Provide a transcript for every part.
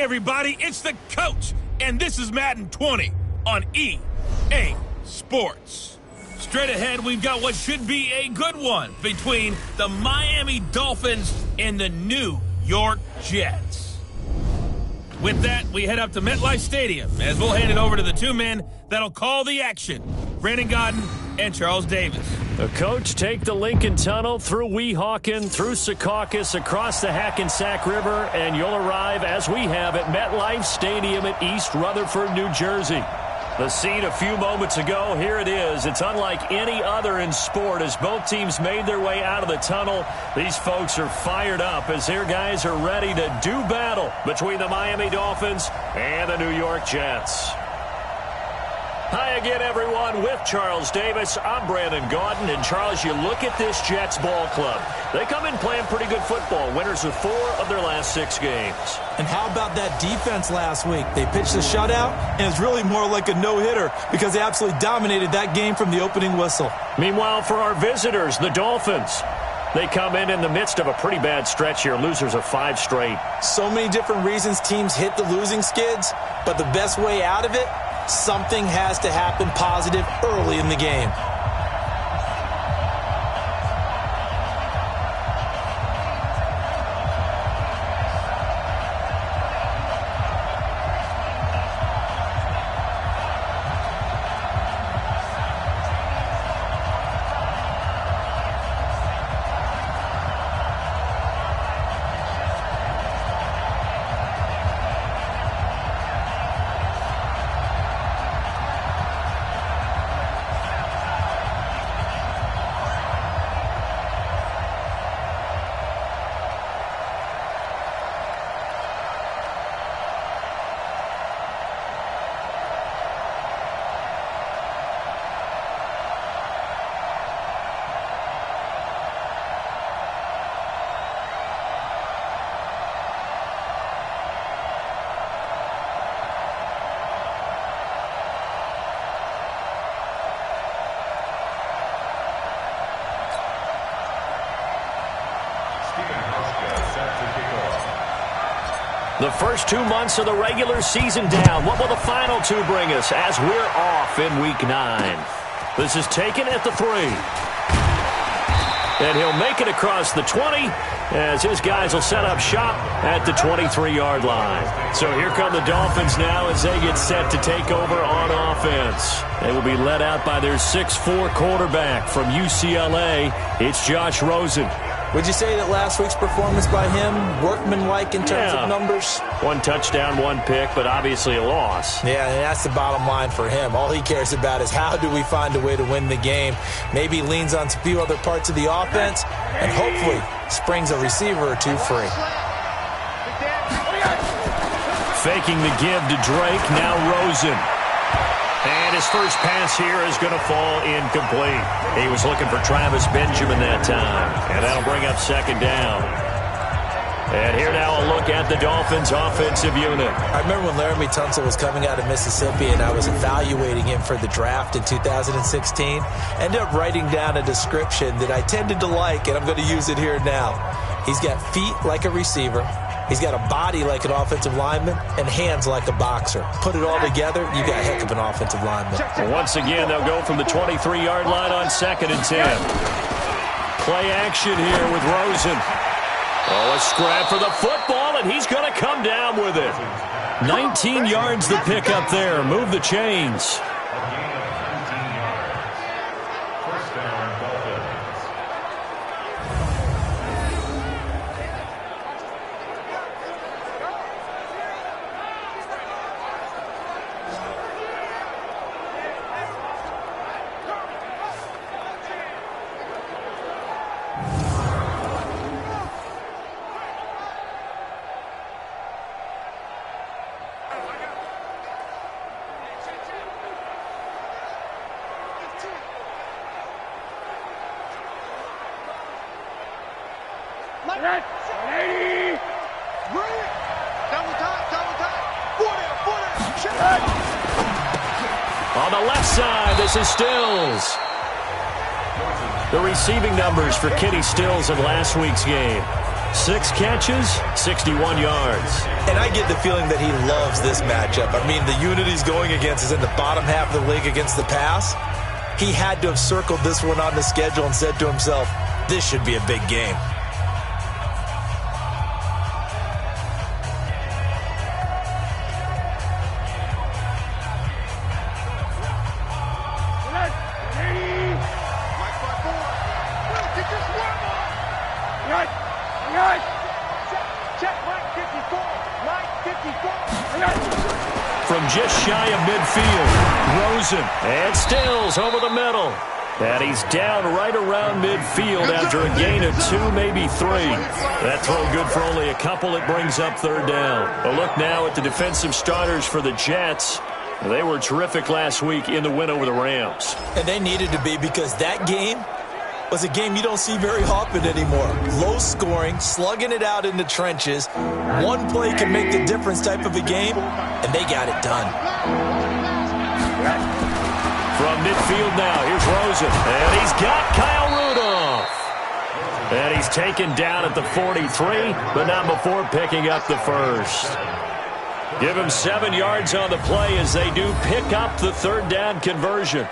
everybody, it's the coach, and this is Madden 20 on EA Sports. Straight ahead, we've got what should be a good one between the Miami Dolphins and the New York Jets. With that, we head up to MetLife Stadium as we'll hand it over to the two men that'll call the action, Brandon Godden and Charles Davis. The coach, take the Lincoln Tunnel through Weehawken, through Secaucus, across the Hackensack River, and you'll arrive, as we have, at MetLife Stadium at East Rutherford, New Jersey. The scene a few moments ago, here it is. It's unlike any other in sport as both teams made their way out of the tunnel. These folks are fired up as their guys are ready to do battle between the Miami Dolphins and the New York Jets. Hi again, everyone. With Charles Davis, I'm Brandon Gaudin. And, Charles, you look at this Jets ball club. They come in playing pretty good football, winners of 4 of their last 6 games. And how about that defense last week? They pitched a shutout, and it's really more like a no-hitter because they absolutely dominated that game from the opening whistle. Meanwhile, for our visitors, the Dolphins, they come in the midst of a pretty bad stretch here, losers of 5 straight. So many different reasons teams hit the losing skids, but the best way out of it, something has to happen positive early in the game. The first 2 months of the regular season down. What will the final 2 bring us as we're off in Week 9? This is taken at the 3. And he'll make it across the 20 as his guys will set up shop at the 23-yard line. So here come the Dolphins now as they get set to take over on offense. They will be led out by their 6'4" quarterback from UCLA. It's Josh Rosen. Would you say that last week's performance by him, workmanlike in terms of numbers? 1 touchdown, 1 pick, but obviously a loss. Yeah, and that's the bottom line for him. All he cares about is how do we find a way to win the game. Maybe leans on a few other parts of the offense, and hopefully springs a receiver or 2 free. Faking the give to Drake, now Rosen. And his first pass here is going to fall incomplete. He was looking for Travis Benjamin that time. And that'll bring up 2nd down. And here now a look at the Dolphins' offensive unit. I remember when Laramie Tunsil was coming out of Mississippi and I was evaluating him for the draft in 2016. Ended up writing down a description that I tended to like, and I'm going to use it here now. He's got feet like a receiver. He's got a body like an offensive lineman and hands like a boxer. Put it all together, you got a heck of an offensive lineman. Well, once again, they'll go from the 23-yard line on 2nd and 10. Play action here with Rosen. Oh, a scrap for the football, and he's going to come down with it. 19 yards the pick up there. Move the chains. On the left side, this is Stills. The receiving numbers for Kenny Stills in last week's game. 6 catches, 61 yards. And I get the feeling that he loves this matchup. I mean, the unit he's going against is in the bottom half of the league against the pass. He had to have circled this one on the schedule and said to himself, this should be a big game. From just shy of midfield, Rosen, and Stills over the middle. And he's down right around midfield after a gain of 2, maybe 3. That throw good for only a couple. It brings up third down. A look now at the defensive starters for the Jets. They were terrific last week in the win over the Rams. And they needed to be, because that game was a game you don't see very often anymore. Low scoring, slugging it out in the trenches. One play can make the difference type of a game, and they got it done. From midfield now, here's Rosen. And he's got Kyle Rudolph. And he's taken down at the 43, but not before picking up the first. Give him 7 yards on the play as they do pick up the third down conversion.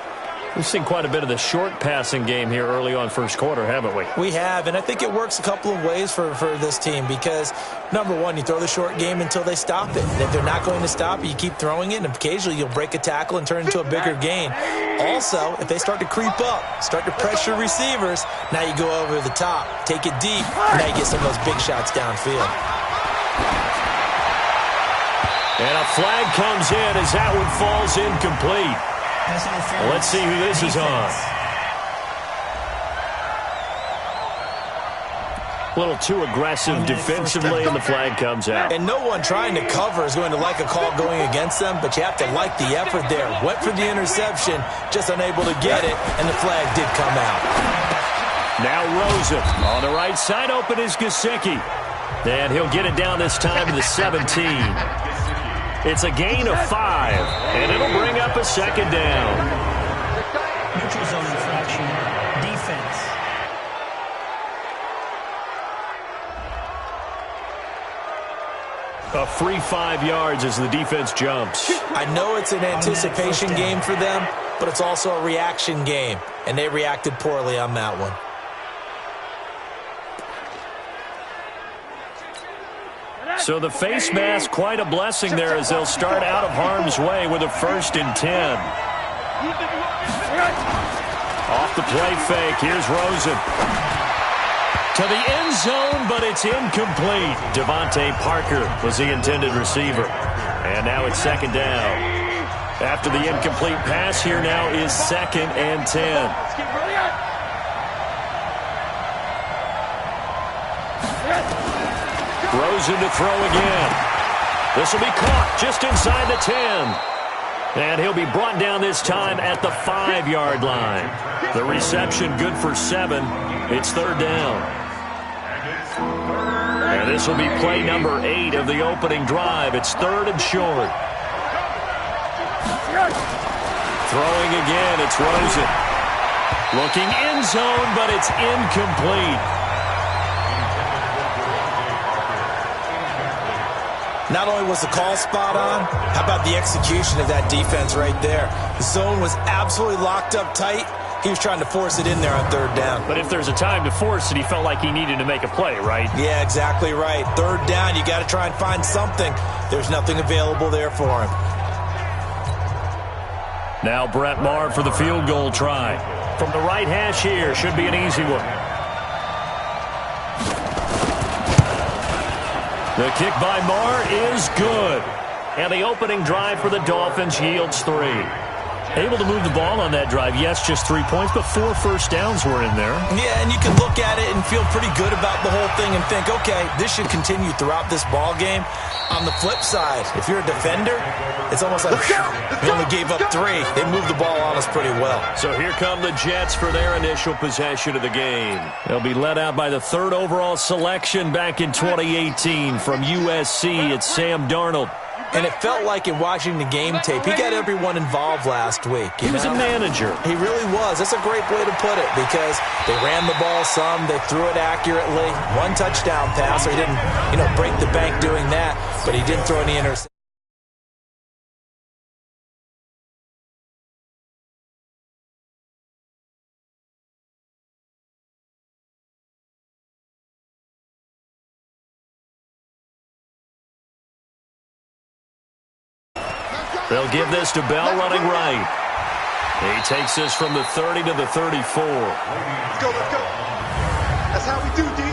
We've seen quite a bit of the short passing game here early on first quarter, haven't we? We have, and I think it works a couple of ways for this team because, number one, you throw the short game until they stop it. And if they're not going to stop it, you keep throwing it, and occasionally you'll break a tackle and turn it into a bigger gain. Also, if they start to creep up, start to pressure receivers, now you go over the top, take it deep, and now you get some of those big shots downfield. And a flag comes in as that one falls incomplete. Let's see who this is on. A little too aggressive defensively, and the flag comes out. And no one trying to cover is going to like a call going against them, but you have to like the effort there. Went for the interception, just unable to get it, and the flag did come out. Now Rosen on the right side, open is Gesicki. And he'll get it down this time to the 17. It's a gain of 5, and it'll bring up a second down. Neutral zone infraction. Defense. A free 5 yards as the defense jumps. I know it's an anticipation game for them, but it's also a reaction game, and they reacted poorly on that one. So the face mask, quite a blessing there as they'll start out of harm's way with a 1st and 10. Off the play fake, here's Rosen. To the end zone, but it's incomplete. Devontae Parker was the intended receiver. And now it's second down. After the incomplete pass, here now is 2nd and 10. Rosen to throw again. This will be caught just inside the 10. And he'll be brought down this time at the 5-yard line. The reception good for 7. It's third down. And this will be play number 8 of the opening drive. It's 3rd and short. Throwing again, it's Rosen. Looking end zone, but it's incomplete. Not only was the call spot on, how about the execution of that defense right there? The zone was absolutely locked up tight. He was trying to force it in there on third down. But if there's a time to force it, he felt like he needed to make a play, right? Yeah, exactly right. Third down, you got to try and find something. There's nothing available there for him. Now Brett Maher for the field goal try. From the right hash here, should be an easy one. The kick by Maher is good. And the opening drive for the Dolphins yields 3. Able to move the ball on that drive. Yes, just 3 points, but 4 first downs were in there. Yeah, and you can look at it and feel pretty good about the whole thing and think, okay, this should continue throughout this ball game. On the flip side, if you're a defender, it's almost like we only gave up 3. They moved the ball on us pretty well. So here come the Jets for their initial possession of the game. They'll be led out by the 3rd overall selection back in 2018 from USC. It's Sam Darnold. And it felt like in watching the game tape, he got everyone involved last week. He was a manager. He really was. That's a great way to put it because they ran the ball some, they threw it accurately. One touchdown pass, or he didn't, break the bank doing that, but he didn't throw any interceptions. They'll give this to Bell running right. He takes this from the 30 to the 34. Let's go. That's how we do, D.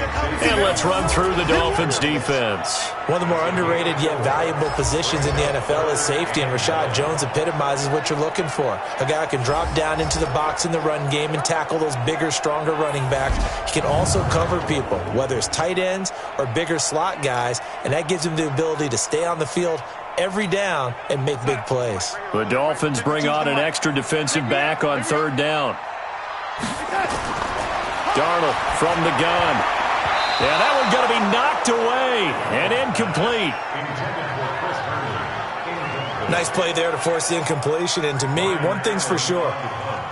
And let's run through the Dolphins' defense. One of the more underrated yet valuable positions in the NFL is safety, and Rashad Jones epitomizes what you're looking for. A guy who can drop down into the box in the run game and tackle those bigger, stronger running backs. He can also cover people, whether it's tight ends or bigger slot guys, and that gives him the ability to stay on the field every down and make big plays. The Dolphins bring on an extra defensive back on third down. Darnold from the gun. Yeah, that one's going to be knocked away and incomplete. Nice play there to force the incompletion. And to me, one thing's for sure.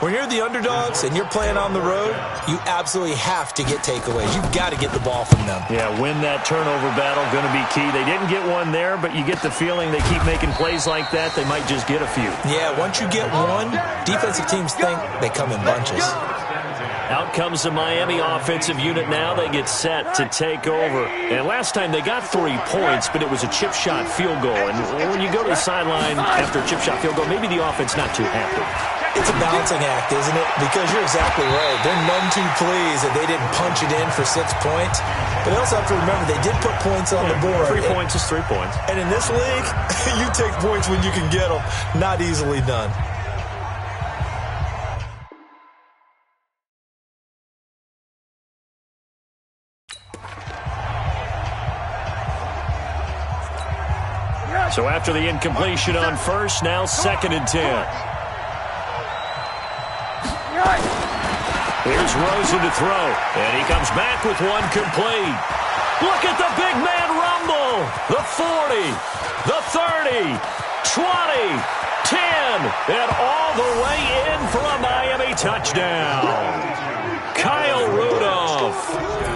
When you're the underdogs and you're playing on the road, you absolutely have to get takeaways. You've got to get the ball from them. Yeah, win that turnover battle, going to be key. They didn't get one there, but you get the feeling they keep making plays like that, they might just get a few. Yeah, once you get one, defensive teams think they come in bunches. Out comes the Miami offensive unit now. They get set to take over. And last time they got 3 points, but it was a chip shot field goal. And when you go to the sideline after a chip shot field goal, maybe the offense not too happy. It's a balancing act, isn't it? Because you're exactly right. They're none too pleased that they didn't punch it in for 6 points. But they also have to remember they did put points on the board. 3 points is 3 points. And in this league, you take points when you can get them. Not easily done. So after the incompletion on first, now 2nd and 10. Here's Rosen to throw, and he comes back with one complete. Look at the big man rumble. The 40, the 30, 20, 10, and all the way in for a Miami touchdown. Kyle Rudolph,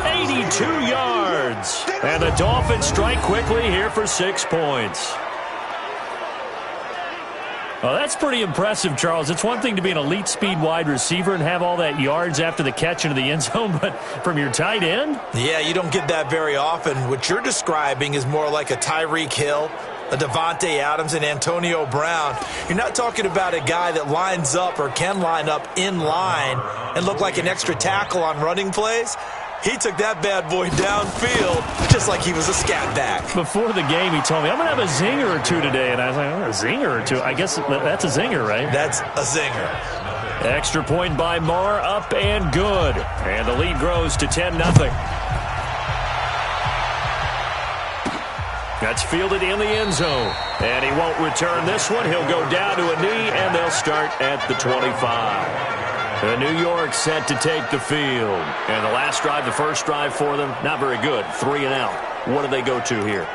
82 yards. And the Dolphins strike quickly here for 6 points. Well, that's pretty impressive, Charles. It's one thing to be an elite speed wide receiver and have all that yards after the catch into the end zone, but from your tight end? Yeah, you don't get that very often. What you're describing is more like a Tyreek Hill, a Devontae Adams, and Antonio Brown. You're not talking about a guy that lines up or can line up in line and look like an extra tackle on running plays. He took that bad boy downfield just like he was a scat back. Before the game, he told me, I'm going to have a zinger or two today. And I was like, oh, a zinger or two? I guess that's a zinger, right? That's a zinger. Extra point by Marr, up and good. And the lead grows to 10-0. That's fielded in the end zone. And he won't return this one. He'll go down to a knee, and they'll start at the 25. The New York set to take the field. And the last drive, the first drive for them, not very good. 3 and out. What do they go to here?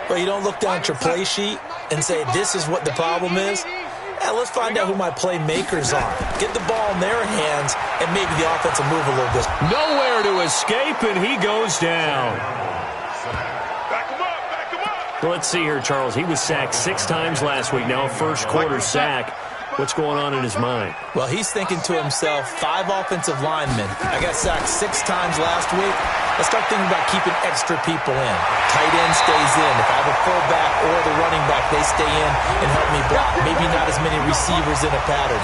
Well, you don't look down at your play sheet and say, this is what the problem is. Yeah, let's find out who my playmakers are. Get the ball in their hands, and maybe the offense will move a little bit. Nowhere to escape, and he goes down. Well, let's see here, Charles. He was sacked 6 times last week. Now a first quarter sack. What's going on in his mind? Well, he's thinking to himself, 5 offensive linemen. I got sacked 6 times last week. Let's start thinking about keeping extra people in. Tight end stays in. If I have a fullback or the running back, they stay in and help me block. Maybe not as many receivers in a pattern.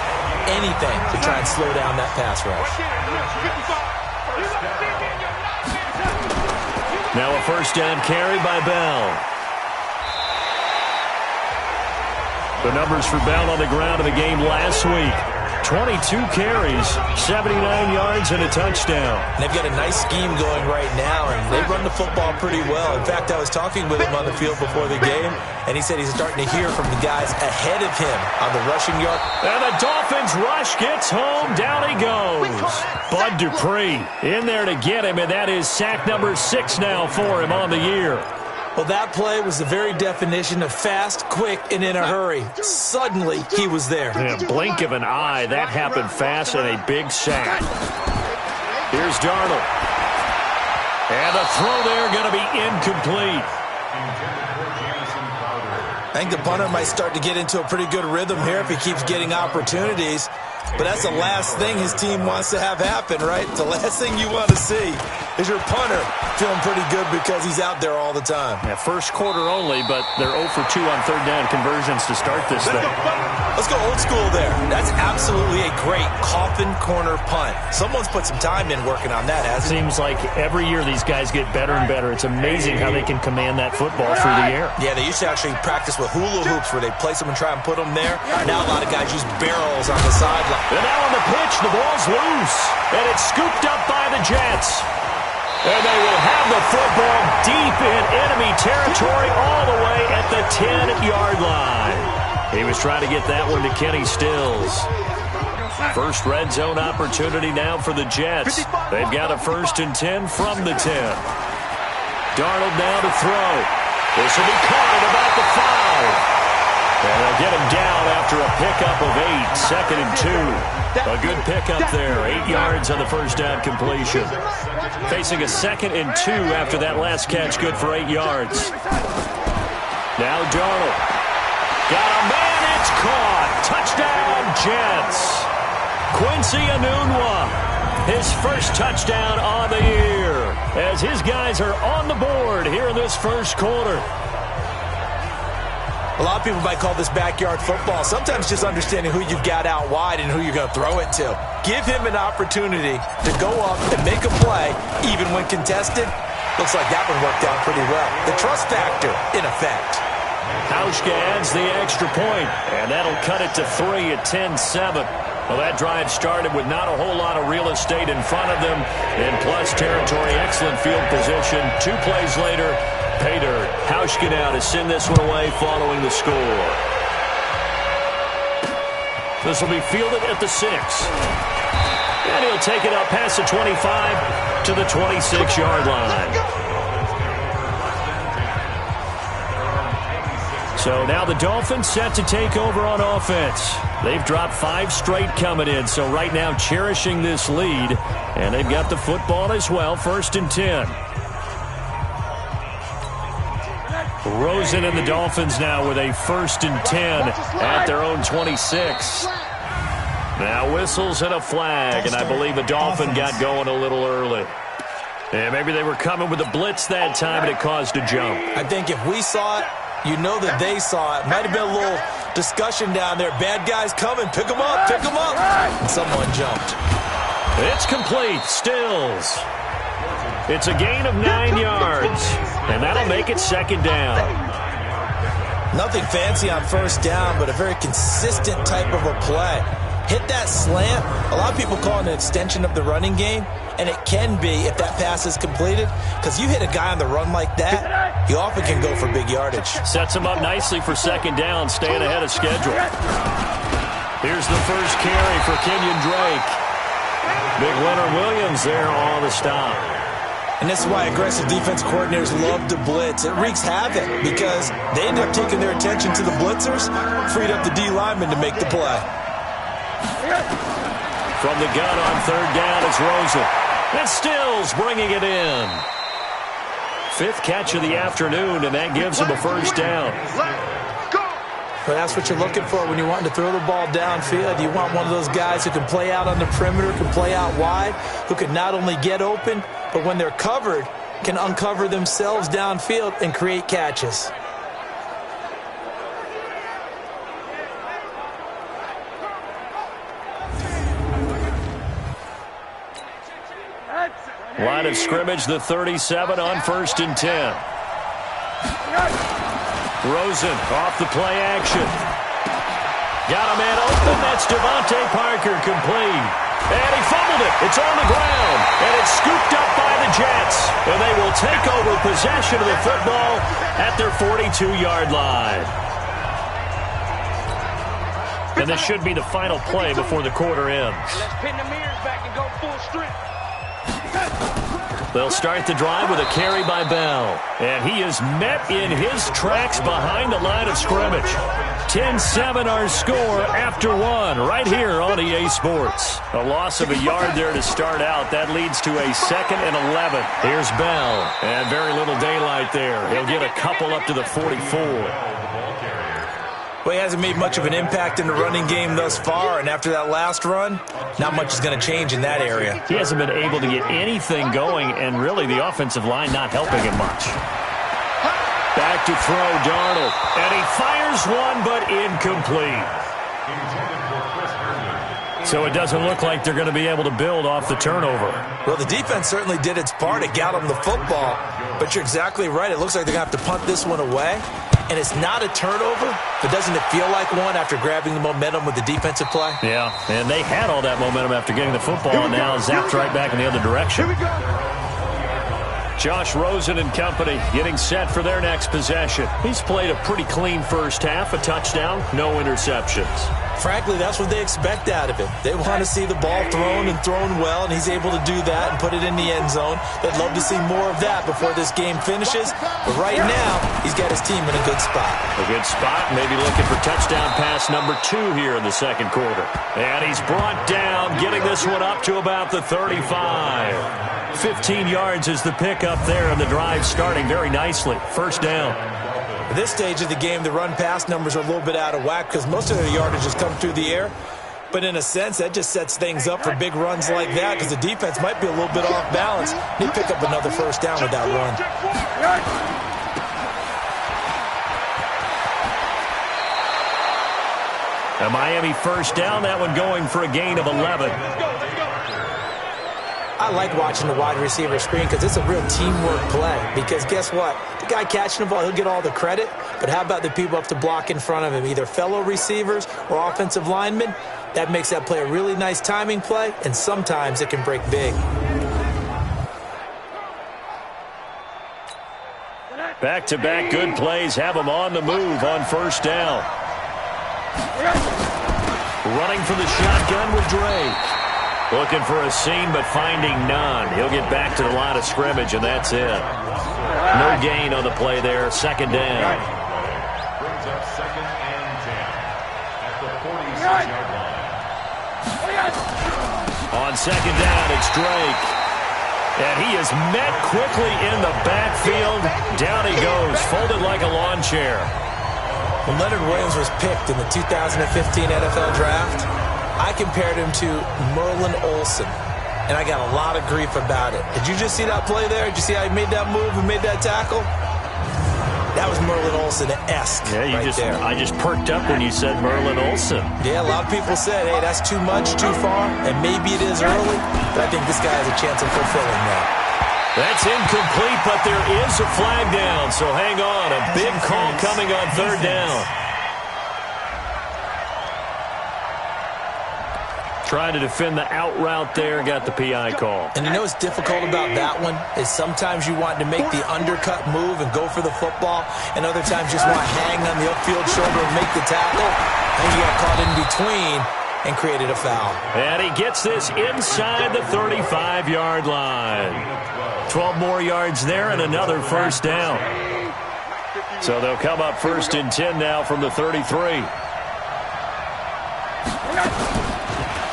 Anything to try and slow down that pass rush. Now a first down carry by Bell. The numbers for Bell on the ground in the game last week. 22 carries, 79 yards, and a touchdown. And they've got a nice scheme going right now, and they run the football pretty well. In fact, I was talking with him on the field before the game, and he said he's starting to hear from the guys ahead of him on the rushing yard. And the Dolphins rush gets home. Down he goes. Bud Dupree in there to get him, and that is sack number 6 now for him on the year. Well, that play was the very definition of fast, quick, and in a hurry. Suddenly, he was there. In a blink of an eye, that happened fast and a big sack. Here's Darnold. And the throw there going to be incomplete. I think the punter might start to get into a pretty good rhythm here if he keeps getting opportunities. But that's the last thing his team wants to have happen, right? The last thing you want to see is your punter feeling pretty good because he's out there all the time. Yeah, first quarter only, but they're 0 for 2 on third down conversions to start this thing. Let's go old school there. That's absolutely a great coffin corner punt. Someone's put some time in working on that, hasn't it? Seems like every year these guys get better and better. It's amazing how they can command that football through the air. Yeah, they used to actually practice with hula hoops where they place them and try and put them there. Now a lot of guys use barrels on the sideline. And now on the pitch, the ball's loose. And it's scooped up by the Jets. And they will have the football deep in enemy territory all the way at the 10-yard line. He was trying to get that one to Kenny Stills. First red zone opportunity now for the Jets. They've got a 1st and 10 from the 10. Darnold now to throw. This will be caught at about the 5. And they'll get him down after a pickup of 8, 2nd and 2. A good pickup there, 8 yards on the first down completion. Facing a 2nd and 2 after that last catch, good for 8 yards. Now Darnold. Got a man, it's caught. Touchdown, Jets. Quincy Enunwa, his first touchdown on the year, as his guys are on the board here in this first quarter. A lot of people might call this backyard football. Sometimes just understanding who you've got out wide and who you're going to throw it to. Give him an opportunity to go up and make a play, even when contested. Looks like that one worked out pretty well. The trust factor, in effect. Hauschka adds the extra point, and that'll cut it to 3 at 10-7. Well, that drive started with not a whole lot of real estate in front of them. In plus territory, excellent field position. 2 plays later, pay dirt. Hauschka now to send this one away following the score. This will be fielded at the 6. And he'll take it up past the 25 to the 26-yard line. So now the Dolphins set to take over on offense. They've dropped 5 straight coming in, so right now cherishing this lead. And they've got the football as well, 1st and 10. Rosen and the Dolphins now with a 1st and 10 at their own 26. Now whistles and a flag, and I believe the Dolphin got going a little early. And maybe they were coming with a blitz that time, and it caused a jump. I think if we saw it, you know that they saw it. Might have been a little discussion down there. Bad guys coming. Pick them up. Pick them up. And someone jumped. It's complete. Stills. It's a gain of 9 yards. And that'll make it 2nd down. Nothing fancy on 1st down, but a very consistent type of a play. Hit that slant. A lot of people call it an extension of the running game. And it can be if that pass is completed, because you hit a guy on the run like that, he often can go for big yardage. Sets him up nicely for 2nd down, staying ahead of schedule. Here's the first carry for Kenyon Drake. Big Leonard Williams there on the stop. And this is why aggressive defense coordinators love to blitz. It wreaks havoc because they end up taking their attention to the blitzers, freed up the D lineman to make the play. From the gun on 3rd down, it's Rosen. And Stills bringing it in. 5th catch of the afternoon, and that gives him a 1st down. Well, that's what you're looking for when you're wanting to throw the ball downfield. You want one of those guys who can play out on the perimeter, can play out wide, who can not only get open, but when they're covered, can uncover themselves downfield and create catches. Line of scrimmage, the 37 on 1st and 10. Rosen off the play action. Got a man open. That's Devontae Parker, complete. And he fumbled it. It's on the ground. And it's scooped up by the Jets. And they will take over possession of the football at their 42-yard line. And this should be the final play before the quarter ends. Let's pin the mirrors back and go full strength. They'll start the drive with a carry by Bell. And he is met in his tracks behind the line of scrimmage. 10-7 our score after one right here on EA Sports. A loss of a yard there to start out. That leads to a 2nd and 11. Here's Bell. And very little daylight there. He'll get a couple up to the 44. Well, he hasn't made much of an impact in the running game thus far, and after that last run, not much is going to change in that area. He hasn't been able to get anything going, and really the offensive line not helping him much. Back to throw, Darnold, and he fires one, but incomplete. So it doesn't look like they're going to be able to build off the turnover. Well, the defense certainly did its part. It got them the football, but you're exactly right. It looks like they're going to have to punt this one away. And it's not a turnover, but doesn't it feel like one after grabbing the momentum with the defensive play? Yeah, and they had all that momentum after getting the football, and now zapped right back in the other direction. Josh Rosen and company getting set for their next possession. He's played a pretty clean first half, a touchdown, no interceptions. Frankly, that's what they expect out of him. They want to see the ball thrown and thrown well, and he's able to do that and put it in the end zone. They'd love to see more of that before this game finishes. But right now, he's got his team in a good spot. A good spot, maybe looking for touchdown pass number 2 here in the second quarter. And he's brought down, getting this one up to about the 35. 15 yards is the pickup there, and the drive starting very nicely. First down. At this stage of the game, the run-pass numbers are a little bit out of whack because most of their yardage has come through the air. But in a sense, that just sets things up for big runs like that because the defense might be a little bit off balance. They pick up another first down with that run. A Miami first down, that one going for a gain of 11. I like watching the wide receiver screen because it's a real teamwork play. Because guess what? The guy catching the ball, he'll get all the credit. But how about the people up to block in front of him, either fellow receivers or offensive linemen? That makes that play a really nice timing play, and sometimes it can break big. Back-to-back good plays have him on the move on first down. Running for the shotgun with Drake. Looking for a seam, but finding none. He'll get back to the line of scrimmage, and that's it. No gain on the play there. Second down. Brings up 2nd and 10 at the 46-yard line. On second down, it's Drake. And he is met quickly in the backfield. Down he goes, folded like a lawn chair. When Leonard Williams was picked in the 2015 NFL Draft, I compared him to Merlin Olsen, and I got a lot of grief about it. Did you just see that play there? Did you see how he made that move and made that tackle? That was Merlin Olsen-esque there. I just perked up when you said Merlin Olsen. Yeah, a lot of people said, hey, that's too much, too far, and maybe it is early, but I think this guy has a chance of fulfilling that. That's incomplete, but there is a flag down, so hang on. A big call coming on third down. Trying to defend the out route there, got the PI call. And you know what's difficult about that one is sometimes you want to make the undercut move and go for the football, and other times you just want to hang on the upfield shoulder and make the tackle, and you got caught in between and created a foul. And he gets this inside the 35-yard line. 12 more yards there and another first down. So they'll come up 1st and 10 now from the 33.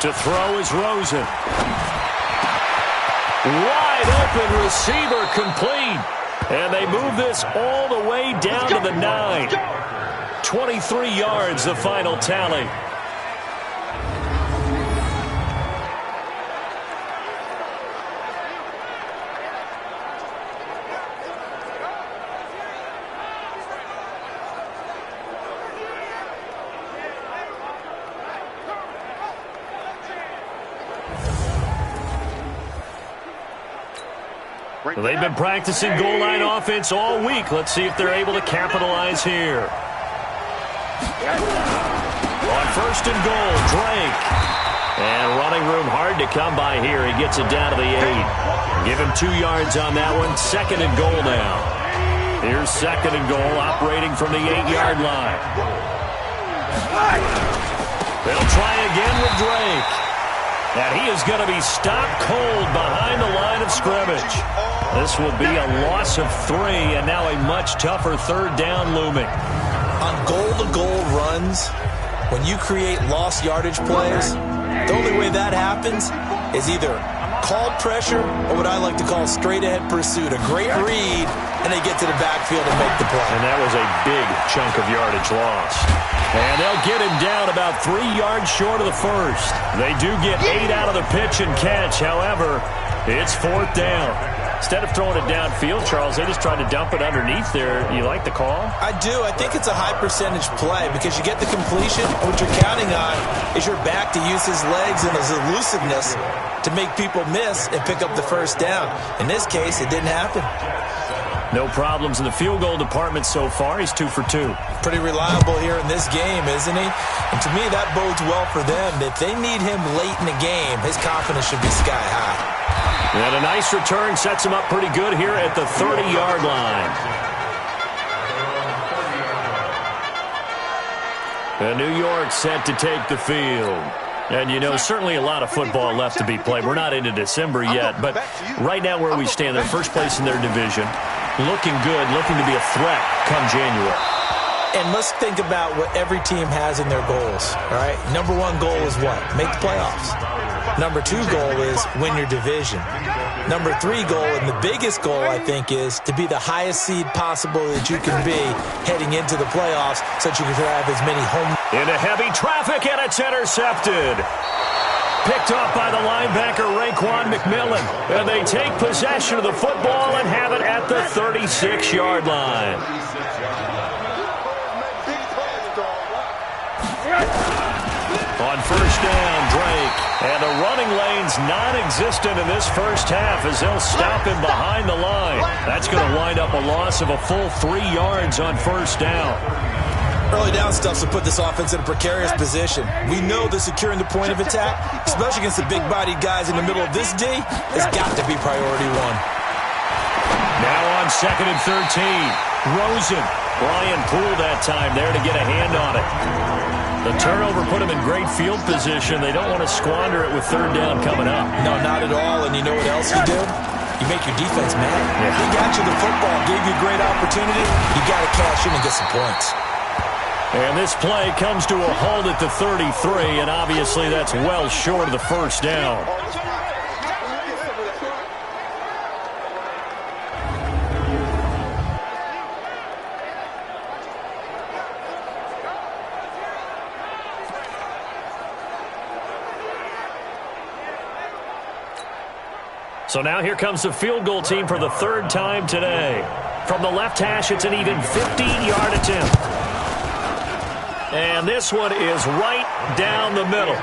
To throw is Rosen. Wide open receiver complete. And they move this all the way down to the 9. 23 yards the final tally. They've been practicing goal line offense all week. Let's see if they're able to capitalize here. On 1st and goal, Drake. And running room hard to come by here. He gets it down to the 8. Give him 2 yards on that one. 2nd and goal now. Here's 2nd and goal, operating from the 8-yard line. They'll try again with Drake. And he is going to be stopped cold behind the line of scrimmage. This will be a loss of 3, and now a much tougher third down looming. On goal-to-goal runs, when you create lost yardage plays, the only way that happens is either called pressure or what I like to call straight-ahead pursuit. A great read, and they get to the backfield and make the play. And that was a big chunk of yardage lost. And they'll get him down about 3 yards short of the first. They do get 8 out of the pitch and catch. However, it's 4th down. Instead of throwing it downfield, Charles, they just tried to dump it underneath there. You like the call? I do. I think it's a high-percentage play because you get the completion. What you're counting on is your back to use his legs and his elusiveness to make people miss and pick up the first down. In this case, it didn't happen. No problems in the field goal department so far. He's 2 for 2. Pretty reliable here in this game, isn't he? And to me, that bodes well for them. If they need him late in the game, his confidence should be sky high. And a nice return sets him up pretty good here at the 30-yard line. And New York set to take the field. And, you know, certainly a lot of football left to be played. We're not into December yet, but right now where we stand, they're first place in their division. Looking good, looking to be a threat come January. And let's think about what every team has in their goals, all right? Number 1 goal is what? Make the playoffs. Number 2 goal is win your division. Number 3 goal, and the biggest goal, I think, is to be the highest seed possible that you can be heading into the playoffs so that you can have as many home. Into heavy traffic, and it's intercepted. Picked off by the linebacker, Raekwon McMillan. And they take possession of the football and have it at the 36-yard line. On first down, Drake. And the running lane's non-existent in this first half as they'll stop him behind the line. That's going to wind up a loss of a full 3 yards on first down. Early down stuff to put this offense in a precarious position. We know that securing the point of attack, especially against the big-bodied guys in the middle of this D, has got to be priority 1. Now on 2nd and 13. Rosen. Brian Poole that time there to get a hand on it. The turnover put them in great field position. They don't want to squander it with 3rd down coming up. No, not at all. And you know what else you do? You make your defense mad. Yeah. They got you the football, gave you a great opportunity. You got to cash in and get some points. And this play comes to a halt at the 33, and obviously that's well short of the first down. So now here comes the field goal team for the 3rd time today. From the left hash, it's an even 15-yard attempt. And this one is right down the middle.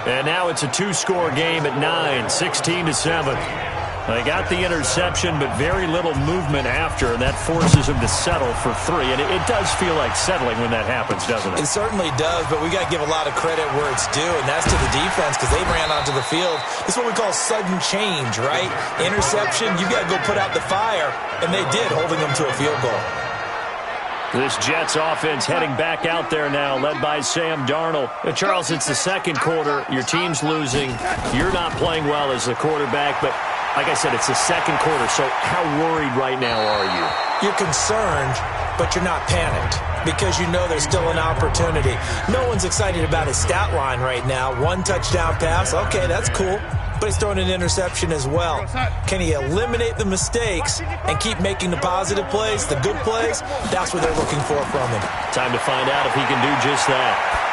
And now it's a 2-score game at 9, 16-7. They got the interception, but very little movement after, and that forces them to settle for 3. And it does feel like settling when that happens, doesn't it? It certainly does, but we got to give a lot of credit where it's due, and that's to the defense because they ran onto the field. It's what we call sudden change, right? Interception, you got to go put out the fire, and they did, holding them to a field goal. This Jets offense heading back out there now, led by Sam Darnold. Charles, it's the 2nd quarter. Your team's losing. You're not playing well as the quarterback, but like I said, it's the 2nd quarter, so how worried right now are you? You're concerned, but you're not panicked because you know there's still an opportunity. No one's excited about his stat line right now. 1 touchdown pass, okay, that's cool. But he's throwing an interception as well. Can he eliminate the mistakes and keep making the positive plays, the good plays? That's what they're looking for from him. Time to find out if he can do just that.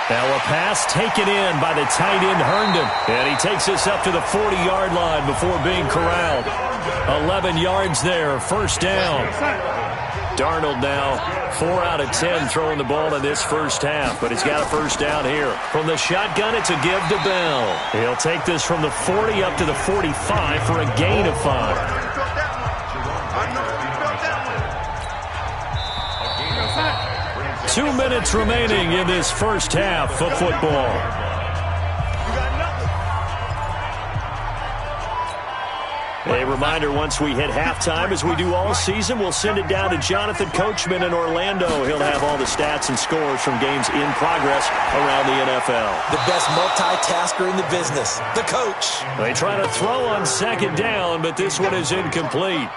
Now a pass taken in by the tight end Herndon. And he takes us up to the 40-yard line before being corralled. 11 yards there, first down. Darnold now 4 out of 10 throwing the ball in this first half, but he's got a first down here. From the shotgun, it's a give to Bell. He'll take this from the 40 up to the 45 for a gain of 5. 2 minutes remaining in this first half of football. A reminder, once we hit halftime, as we do all season, we'll send it down to Jonathan Coachman in Orlando. He'll have all the stats and scores from games in progress around the NFL. The best multitasker in the business, the coach. They try to throw on second down, but this one is incomplete.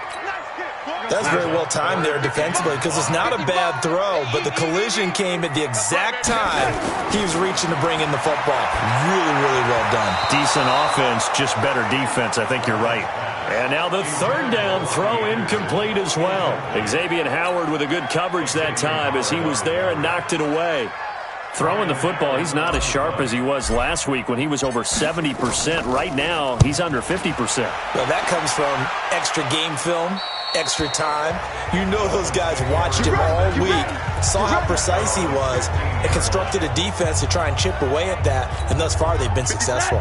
That's very well timed there defensively because it's not a bad throw, but the collision came at the exact time he was reaching to bring in the football. Really, really well done. Decent offense, just better defense. I think you're right. And now the third down throw incomplete as well. Xavier Howard with a good coverage that time as he was there and knocked it away. Throwing the football, he's not as sharp as he was last week when he was over 70%. Right now, he's under 50%. Well, that comes from extra game film, extra time. You know those guys watched him all week, saw how precise he was, and constructed a defense to try and chip away at that, and thus far they've been successful.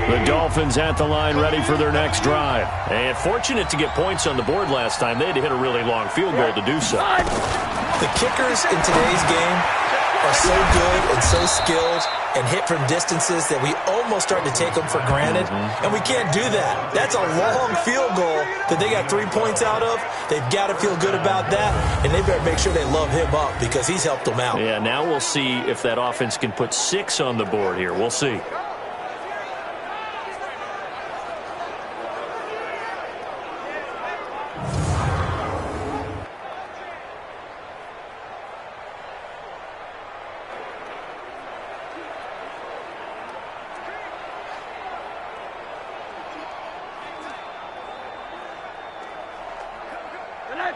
The Dolphins at the line ready for their next drive. And fortunate to get points on the board last time. They had to hit a really long field goal to do so. The kickers in today's game are so good and so skilled and hit from distances that we almost start to take them for granted, and we can't do that. That's a long field goal that they got 3 points out of. They've got to feel good about that, and they better make sure they love him up because he's helped them out. Yeah, now we'll see if that offense can put 6 on the board here. We'll see.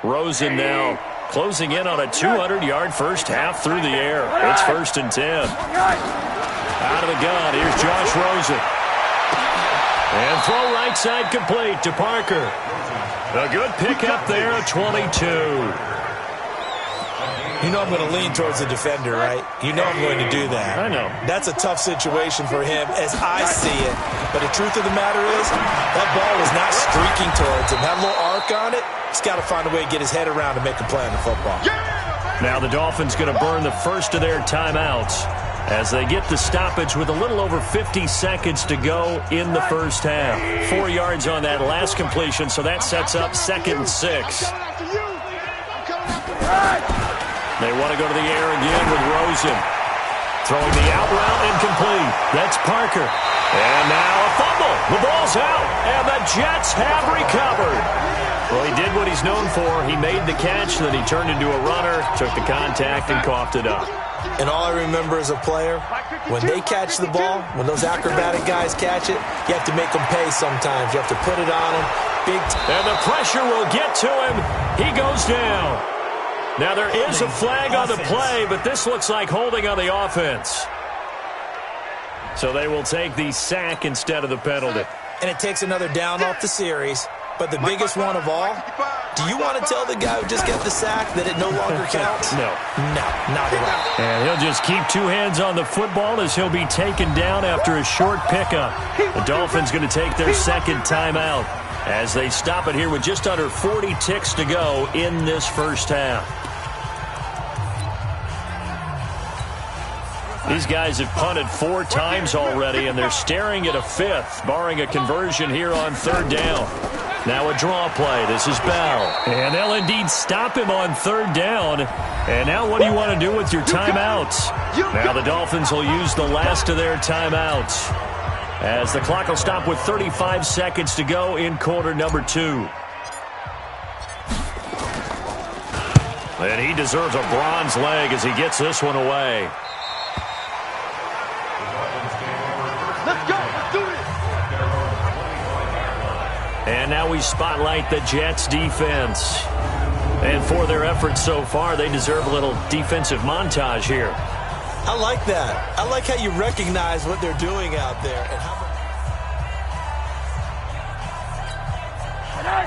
Rosen now closing in on a 200-yard first half through the air. It's 1st and 10. Out of the gun, here's Josh Rosen. And throw right side complete to Parker. A good pickup there, 22. You know I'm going to lean towards the defender, right? You know I'm going to do that. I know. That's a tough situation for him as I see it. But the truth of the matter is, that ball was not streaking towards him. Had a little arc on it. He's got to find a way to get his head around and make a play on the football. Now the Dolphins going to burn the first of their timeouts as they get the stoppage with a little over 50 seconds to go in the first half. 4 yards on that last completion, so that sets up 2nd and 6. They want to go to the air again with Rosen. Throwing the out route incomplete. That's Parker. And now a fumble. The ball's out, and the Jets have recovered. Well, he did what he's known for. He made the catch, then he turned into a runner, took the contact, and coughed it up. And all I remember as a player, when they catch the ball, when those acrobatic guys catch it, you have to make them pay sometimes. You have to put it on them. And the pressure will get to him. He goes down. Now there is a flag on the play, but this looks like holding on the offense. So they will take the sack instead of the penalty. And it takes another down off the series. But the biggest one of all, do you want to tell the guy who just got the sack that it no longer counts? No. No, not at all. And he'll just keep 2 hands on the football as he'll be taken down after a short pickup. The Dolphins going to take their second timeout as they stop it here with just under 40 ticks to go in this first half. These guys have punted 4 times already, and they're staring at a 5th, barring a conversion here on 3rd down. Now a draw play. This is Bell. And they'll indeed stop him on 3rd down. And now what do you want to do with your timeouts? Now the Dolphins will use the last of their timeouts as the clock will stop with 35 seconds to go in quarter number 2. And he deserves a bronze leg as he gets this one away. Let's go. Let's do it. And now we spotlight the Jets defense. And for their efforts so far, they deserve a little defensive montage here. I like that. I like how you recognize what they're doing out there. And how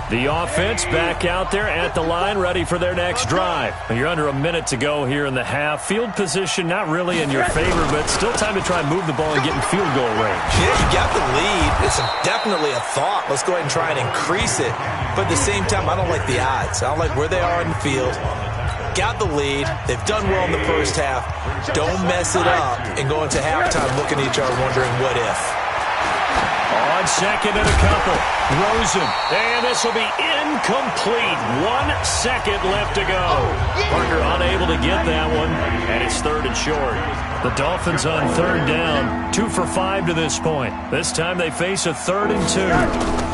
the offense back out there at the line, ready for their next drive. You're under a minute to go here in the half. Field position not really in your favor, but still time to try and move the ball and get in field goal range. Yeah, you got the lead. It's definitely a thought. Let's go ahead and try and increase it. But at the same time, I don't like the odds. I don't like where they are in the field. Got the lead. They've done well in the first half. Don't mess it up and go into halftime looking at each other wondering what if. On second and a couple. Rosen. And this will be incomplete. 1 second left to go. Parker unable to get that one. And it's third and short. The Dolphins on third down. 2 for 5 to this point. This time they face a 3rd and 2.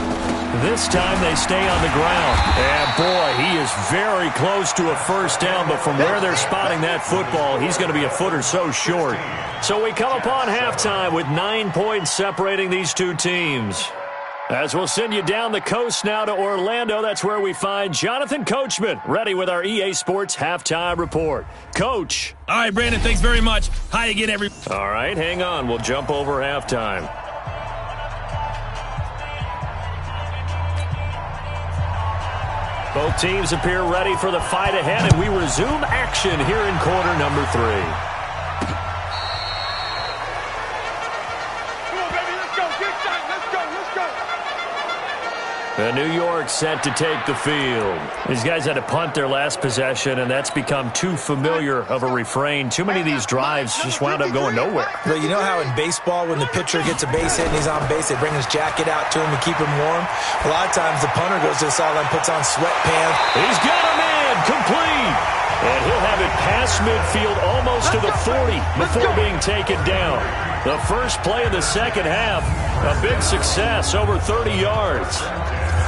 This time they stay on the ground. And, boy, he is very close to a first down, but from where they're spotting that football, he's going to be a foot or so short. So we come upon halftime with 9 points separating these two teams. As we'll send you down the coast now to Orlando, that's where we find Jonathan Coachman, ready with our EA Sports Halftime Report. Coach. All right, Brandon, thanks very much. Hi again, All right, hang on. We'll jump over halftime. Both teams appear ready for the fight ahead, and we resume action here in quarter number 3. The New York set to take the field. These guys had to punt their last possession, and that's become too familiar of a refrain. Too many of these drives just wound up going nowhere. Well, you know how in baseball, when the pitcher gets a base hit and he's on base, they bring his jacket out to him to keep him warm? A lot of times the punter goes to the sideline, puts on sweatpants. He's got a man, complete. And he'll have it past midfield almost to the 40 before being taken down. The first play of the second half, a big success, over 30 yards.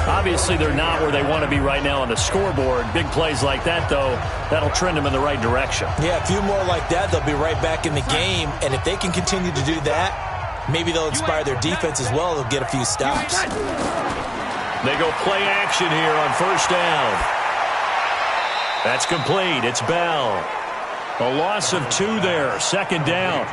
Obviously, they're not where they want to be right now on the scoreboard. Big plays like that, though, that'll trend them in the right direction. Yeah, a few more like that, they'll be right back in the game. And if they can continue to do that, maybe they'll inspire their defense as well. They'll get a few stops. They go play action here on first down. That's complete. It's Bell. A loss of 2 there, second down.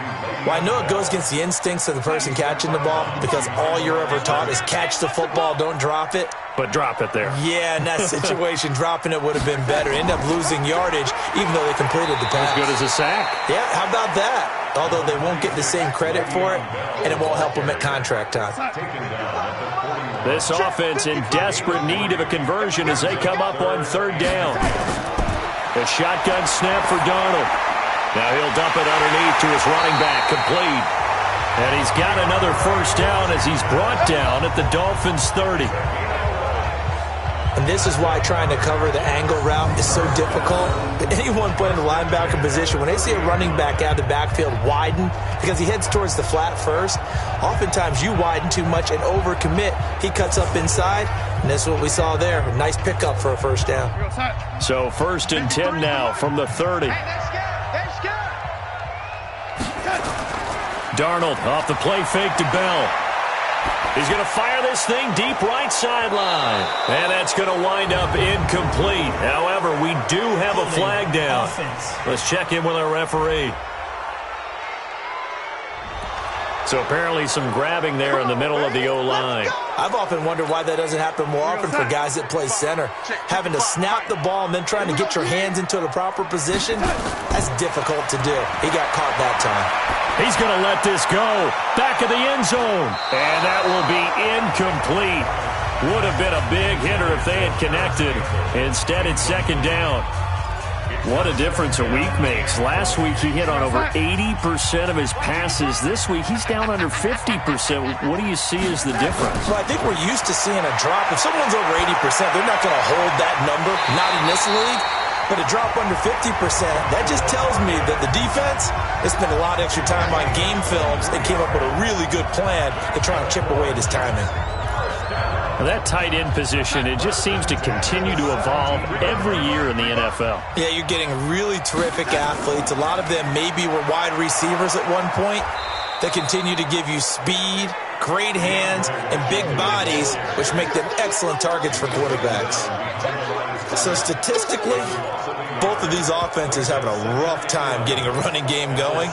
Well, I know it goes against the instincts of the person catching the ball because all you're ever taught is catch the football, don't drop it. But drop it there. Yeah, in that situation, dropping it would have been better. End up losing yardage, even though they completed the pass. As good as a sack. Yeah, how about that? Although they won't get the same credit for it, and it won't help them at contract time. This offense in desperate need of a conversion as they come up on third down. A shotgun snap for Darnold. Now he'll dump it underneath to his running back, complete. And he's got another first down as he's brought down at the Dolphins' 30. And this is why trying to cover the angle route is so difficult. Anyone playing the linebacker position, when they see a running back out of the backfield widen, because he heads towards the flat first, oftentimes you widen too much and overcommit. He cuts up inside, and that's what we saw there. A nice pickup for a first down. So 1st and 10 now from the 30. Darnold off the play fake to Bell. He's going to fire this thing deep right sideline. And that's going to wind up incomplete. However, we do have a flag down. Let's check in with our referee. So apparently some grabbing there in the middle of the O-line. I've often wondered why that doesn't happen more often for guys that play center. Having to snap the ball and then trying to get your hands into the proper position, that's difficult to do. He got caught that time. He's going to let this go. Back of the end zone. And that will be incomplete. Would have been a big hitter if they had connected. Instead, it's second down. What a difference a week makes. Last week, he hit on over 80% of his passes. This week, he's down under 50%. What do you see as the difference? Well, I think we're used to seeing a drop. If someone's over 80%, they're not going to hold that number, not in this league. But a drop under 50%, that just tells me that the defense has spent a lot of extra time on game films and came up with a really good plan to try and chip away at his timing. That tight end position, it just seems to continue to evolve every year in the NFL. Yeah, you're getting really terrific athletes. A lot of them maybe were wide receivers at one point. They continue to give you speed, great hands, and big bodies, which make them excellent targets for quarterbacks. So statistically, both of these offenses having a rough time getting a running game going.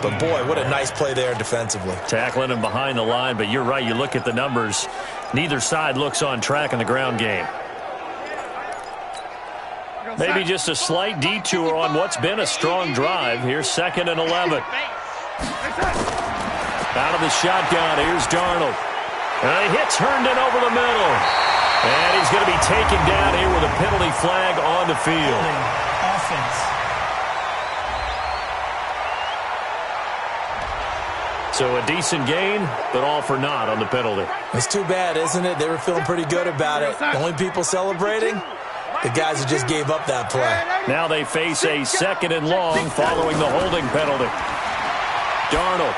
But, boy, what a nice play there defensively. Tackling him behind the line, but you're right. You look at the numbers. Neither side looks on track in the ground game. Maybe just a slight detour on what's been a strong drive. Here's 2nd and 11. Out of the shotgun, here's Darnold. And he hits Herndon over the middle. And he's going to be taken down here with a penalty flag on the field. Offense. So a decent gain, but all for naught on the penalty. It's too bad, isn't it? They were feeling pretty good about it. The only people celebrating, the guys who just gave up that play. Now they face a 2nd and long following the holding penalty. Darnold.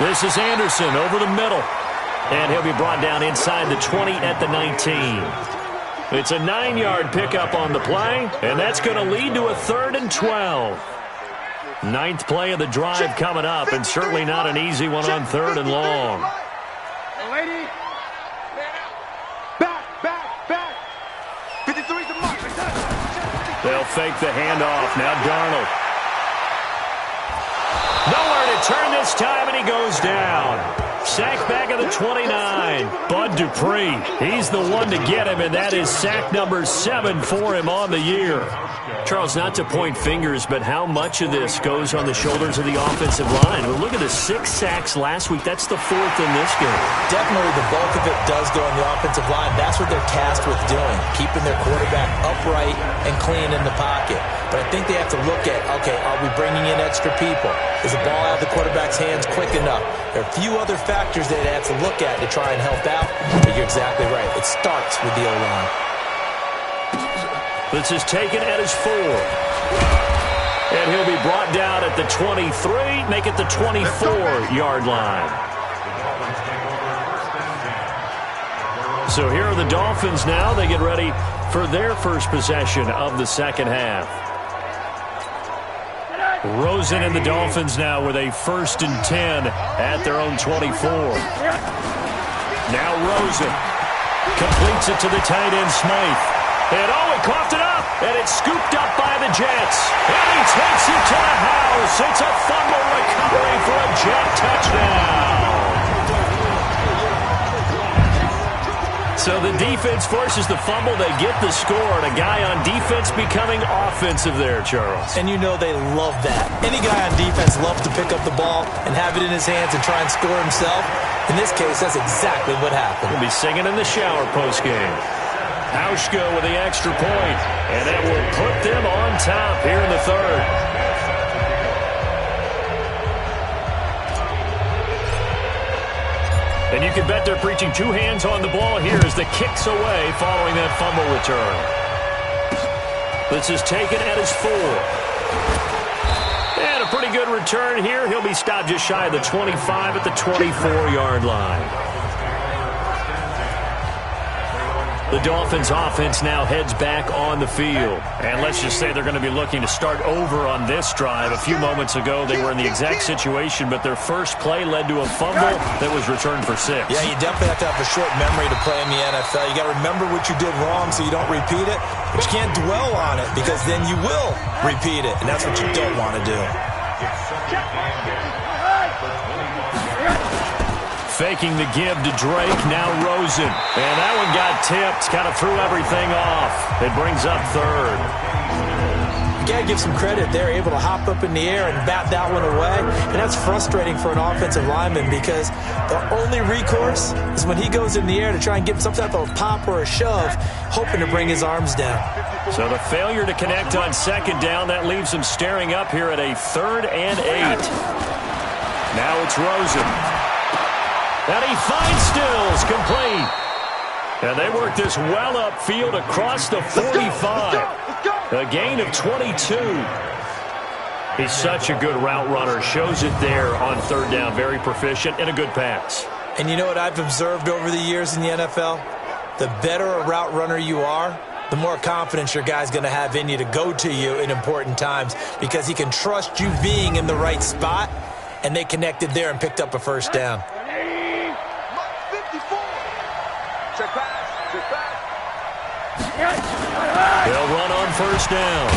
This is Anderson over the middle. And he'll be brought down inside the 20 at the 19. It's a 9-yard pickup on the play, and that's going to lead to a 3rd and 12. 9th play of the drive coming up, and certainly not an easy one on 3rd and long. Back. 53's the mark. They'll fake the handoff. Now Darnold. Nowhere to turn this time, and he goes down. Sack back at the 29. Bud Dupree. He's the one to get him, and that is sack number 7 for him on the year. Charles, not to point fingers, but how much of this goes on the shoulders of the offensive line? Well, look at the 6 sacks last week. That's the 4th in this game. Definitely the bulk of it does go on the offensive line. That's what they're tasked with doing, keeping their quarterback upright and clean in the pocket. But I think they have to look at, okay, are we bringing in extra people? Is the ball out of the quarterback's hands quick enough? There are a few other factors that they have to look at to try and help out. But you're exactly right. It starts with the O-line. This is taken at his 4. And he'll be brought down at the 23, make it the 24-yard line. So here are the Dolphins now. They get ready for their first possession of the second half. Rosen and the Dolphins now with a 1st and 10 at their own 24. Now Rosen completes it to the tight end Smythe. And he coughed it up, and it's scooped up by the Jets. And he takes it to the house. It's a fumble recovery for a Jet touchdown. So the defense forces the fumble. They get the score, and a guy on defense becoming offensive there, Charles. And you know they love that. Any guy on defense loves to pick up the ball and have it in his hands and try and score himself. In this case, that's exactly what happened. He'll be singing in the shower postgame. Hauschka with the extra point, and that will put them on top here in the 3rd. And you can bet they're preaching 2 hands on the ball here as the kick's away following that fumble return. This is taken at his 4. And a pretty good return here. He'll be stopped just shy of the 25 at the 24-yard line. The Dolphins offense now heads back on the field. And let's just say they're going to be looking to start over on this drive. A few moments ago, they were in the exact situation, but their first play led to a fumble that was returned for 6. Yeah, you definitely have to have a short memory to play in the NFL. You got to remember what you did wrong so you don't repeat it, but you can't dwell on it because then you will repeat it, and that's what you don't want to do. Faking the give to Drake, now Rosen. And that one got tipped, kind of threw everything off. It brings up 3rd. You got to give some credit. They're able to hop up in the air and bat that one away. And that's frustrating for an offensive lineman because the only recourse is when he goes in the air to try and give some type of pop or a shove, hoping to bring his arms down. So the failure to connect on 2nd down, that leaves him staring up here at a 3rd and 8. Now it's Rosen. And he finds Stills, complete. And they work this well upfield across the 45. A gain of 22. He's such a good route runner. Shows it there on 3rd down. Very proficient and a good pass. And you know what I've observed over the years in the NFL? The better a route runner you are, the more confidence your guy's going to have in you to go to you in important times because he can trust you being in the right spot, and they connected there and picked up a 1st down. They'll run on 1st down.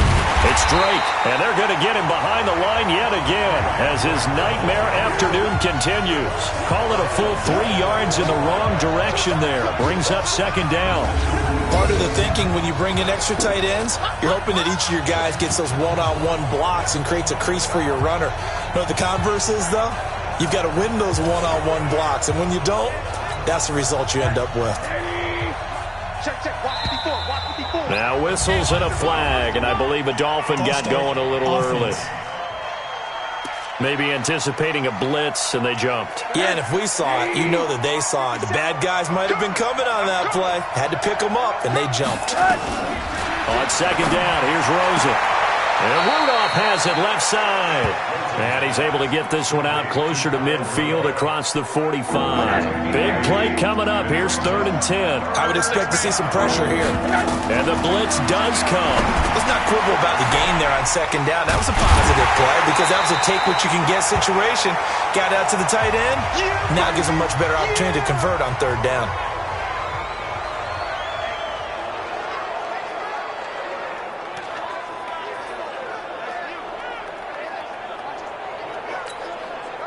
It's Drake, and they're going to get him behind the line yet again as his nightmare afternoon continues. Call it a full 3 yards in the wrong direction there. Brings up 2nd down. Part of the thinking when you bring in extra tight ends, you're hoping that each of your guys gets those one-on-one blocks and creates a crease for your runner. You know what the converse is, though? You've got to win those one-on-one blocks, and when you don't, that's the result you end up with. Now whistles and a flag, and I believe a Dolphin got going a little early. Maybe anticipating a blitz, and they jumped. Yeah, and if we saw it, you know that they saw it. The bad guys might have been coming on that play. Had to pick them up, and they jumped. On second down, here's Rosen. And Rudolph has it left side. And he's able to get this one out closer to midfield across the 45. Big play coming up. Here's 3rd and 10. I would expect to see some pressure here. And the blitz does come. Let's not quibble about the gain there on second down. That was a positive play because that was a take-what-you-can-get situation. Got out to the tight end. Now gives them much better opportunity to convert on 3rd down.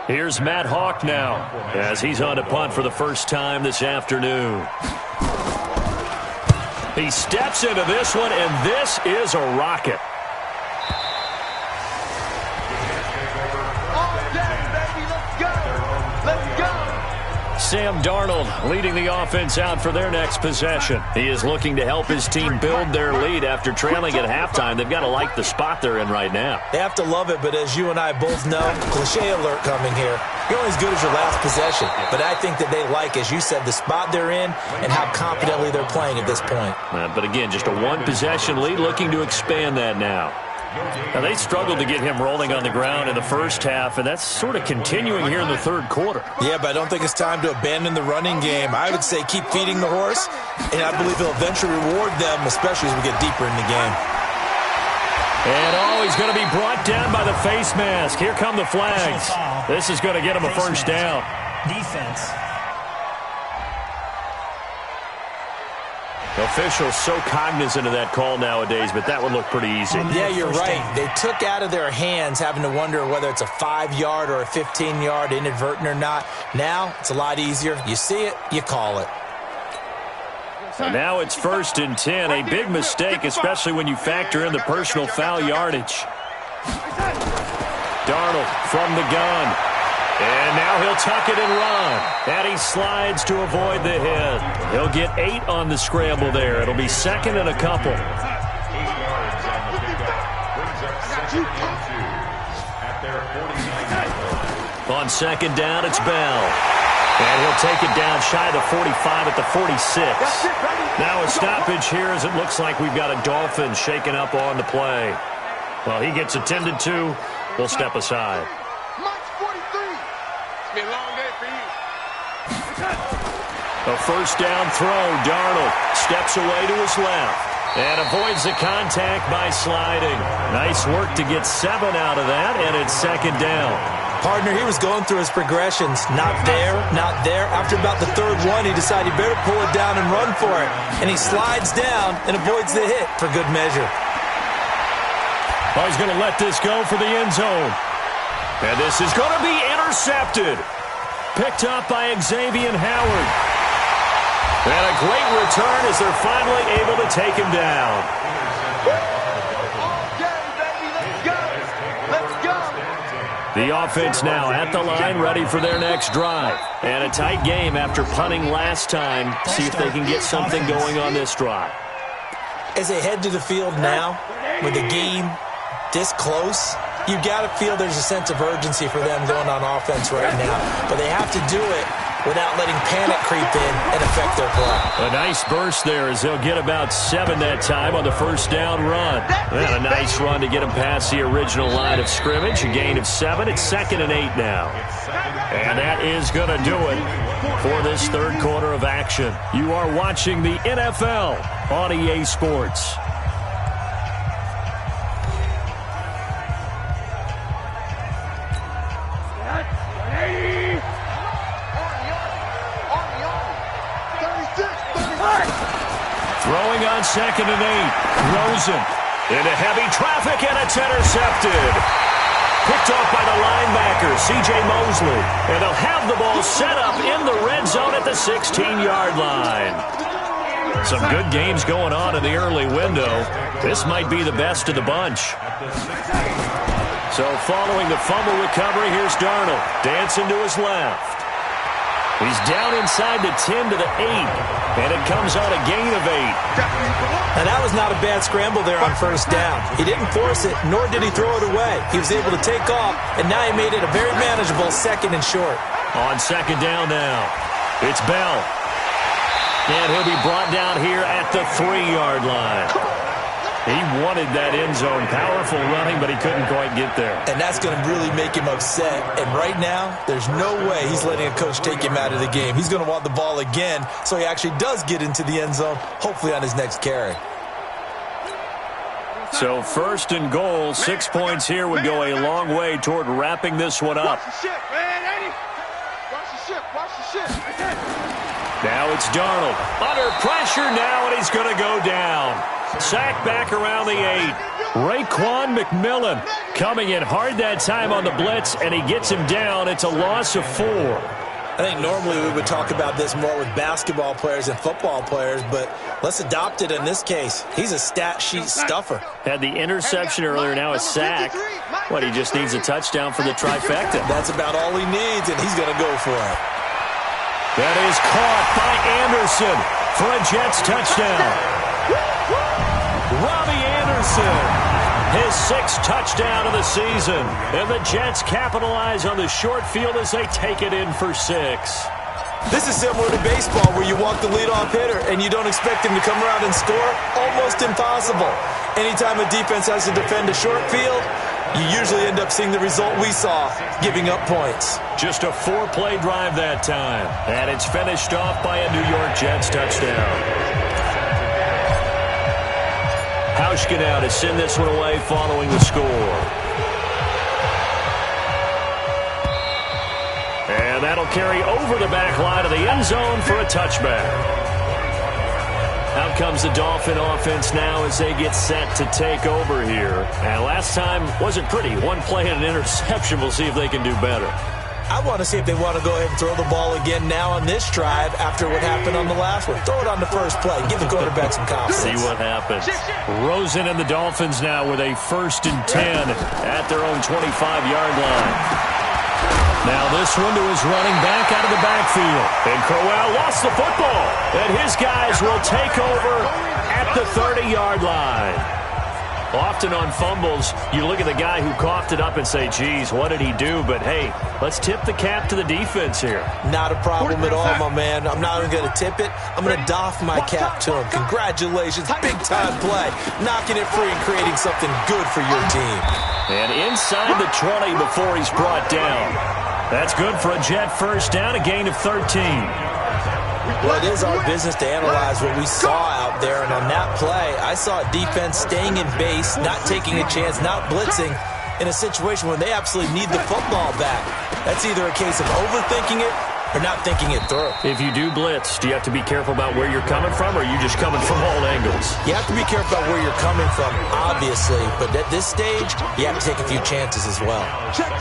Here's Matt Hawk now as he's on to punt for the first time this afternoon. He steps into this one, and this is a rocket. Sam Darnold leading the offense out for their next possession. He is looking to help his team build their lead after trailing at halftime. They've got to like the spot they're in right now. They have to love it, but as you and I both know, cliche alert coming here. You're only as good as your last possession. But I think that they like, as you said, the spot they're in and how confidently they're playing at this point. But again, just a one-possession lead, looking to expand that now. Now, they struggled to get him rolling on the ground in the first half, and that's sort of continuing here in the third quarter. Yeah, but I don't think it's time to abandon the running game. I would say keep feeding the horse, and I believe he'll eventually reward them, especially as we get deeper in the game. And, he's going to be brought down by the face mask. Here come the flags. This is going to get him a first down. Defense. Officials so cognizant of that call nowadays, but that would look pretty easy. Yeah, you're right. They took out of their hands having to wonder whether it's a 5-yard or a 15-yard inadvertent or not. Now, it's a lot easier. You see it, you call it. And now it's 1st and 10. A big mistake, especially when you factor in the personal foul yardage. Darnold from the gun. And now he'll tuck it and run. And he slides to avoid the hit. He'll get 8 on the scramble there. It'll be 2nd and a couple. On 2nd down, it's Bell. And he'll take it down shy of the 45 at the 46. Now a stoppage here as it looks like we've got a Dolphin shaking up on the play. Well, he gets attended to. We'll step aside. A first down throw. Darnold steps away to his left and avoids the contact by sliding. Nice work to get 7 out of that, and it's 2nd down. Partner, he was going through his progressions. Not there, not there. After about the 3rd one, he decided he better pull it down and run for it. And he slides down and avoids the hit for good measure. Well, he's going to let this go for the end zone. And this is going to be intercepted. Picked up by Xavier Howard. And a great return as they're finally able to take him down. The offense now at the line, ready for their next drive. And a tight game after punting last time. See if they can get something going on this drive. As they head to the field now, with the game this close, you got to feel there's a sense of urgency for them going on offense right now. But they have to do it without letting panic creep in and affect their play. A nice burst there as they'll get about 7 that time on the first down run. And a nice run to get them past the original line of scrimmage. A gain of 7. It's 2nd and 8 now. And that is going to do it for this third quarter of action. You are watching the NFL on EA Sports. Throwing on 2nd and 8. Rosen into heavy traffic, and it's intercepted. Picked off by the linebacker, C.J. Mosley. And they'll have the ball set up in the red zone at the 16-yard line. Some good games going on in the early window. This might be the best of the bunch. So following the fumble recovery, here's Darnold. Dancing to his left. He's down inside the 10 to the 8, and it comes on a gain of 8. And that was not a bad scramble there on first down. He didn't force it, nor did he throw it away. He was able to take off, and now he made it a very manageable 2nd and short. On 2nd down now, it's Bell. And he'll be brought down here at the 3-yard line. He wanted that end zone. Powerful running, but he couldn't quite get there. And that's going to really make him upset. And right now, there's no way he's letting a coach take him out of the game. He's going to want the ball again, so he actually does get into the end zone, hopefully on his next carry. So 1st and goal, 6 points here would go a long way toward wrapping this one up. Watch the ship, man, Eddie. Watch the ship, watch the ship. Now it's Darnold. Under pressure now, and he's going to go down. Sacked back around the 8. Raekwon McMillan coming in hard that time on the blitz, and he gets him down. It's a loss of 4. I think normally we would talk about this more with basketball players and football players, but let's adopt it in this case. He's a stat sheet stuffer. Had the interception earlier, now a sack. What, he just needs a touchdown for the trifecta. That's about all he needs, and he's going to go for it. That is caught by Anderson for a Jets touchdown. Robbie Anderson, his 6th touchdown of the season. And the Jets capitalize on the short field as they take it in for 6. This is similar to baseball where you walk the leadoff hitter and you don't expect him to come around and score. Almost impossible. Anytime a defense has to defend a short field, you usually end up seeing the result we saw, giving up points. Just a 4-play drive that time. And it's finished off by a New York Jets touchdown. Hauschka now to send this one away following the score. And that'll carry over the back line of the end zone for a touchback. Out comes the Dolphin offense now as they get set to take over here. And last time wasn't pretty. 1 play and an interception. We'll see if they can do better. I want to see if they want to go ahead and throw the ball again now on this drive after what happened on the last one. Throw it on the first play. Give the quarterback some confidence. See what happens. Rosen and the Dolphins now with a 1st and 10 at their own 25-yard line. Now this one to his running back out of the backfield. And Crowell lost the football. And his guys will take over at the 30-yard line. Often on fumbles, you look at the guy who coughed it up and say, geez, what did he do? But, hey, let's tip the cap to the defense here. Not a problem at all, my man. I'm not even going to tip it. I'm going to doff my cap to him. Congratulations. Big-time play. Knocking it free and creating something good for your team. And inside the 20 before he's brought down. That's good for a Jet 1st down, a gain of 13. Well, it is our business to analyze what we saw out there, and on that play, I saw a defense staying in base, not taking a chance, not blitzing, in a situation where they absolutely need the football back. That's either a case of overthinking it or not thinking it through. If you do blitz, do you have to be careful about where you're coming from, or are you just coming from all angles? You have to be careful about where you're coming from, obviously, but at this stage, you have to take a few chances as well. Check.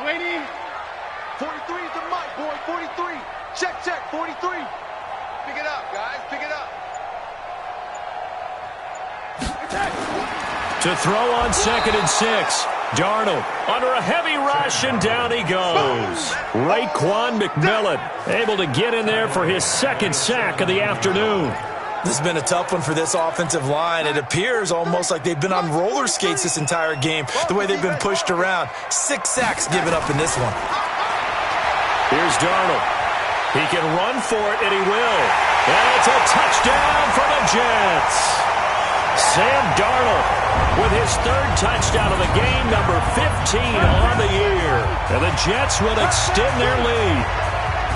Lady, 43 is the mic, boy, 43. Check, 43. Pick it up, guys, pick it up. To throw on 2nd and 6. Darnold under a heavy rush, and down he goes. Raekwon McMillan able to get in there for his 2nd sack of the afternoon. This has been a tough one for this offensive line. It appears almost like they've been on roller skates this entire game, the way they've been pushed around. 6 sacks given up in this one. Here's Darnold. He can run for it, and he will. And it's a touchdown for the Jets. Sam Darnold with his 3rd touchdown of the game, number 15 on the year. And the Jets will extend their lead.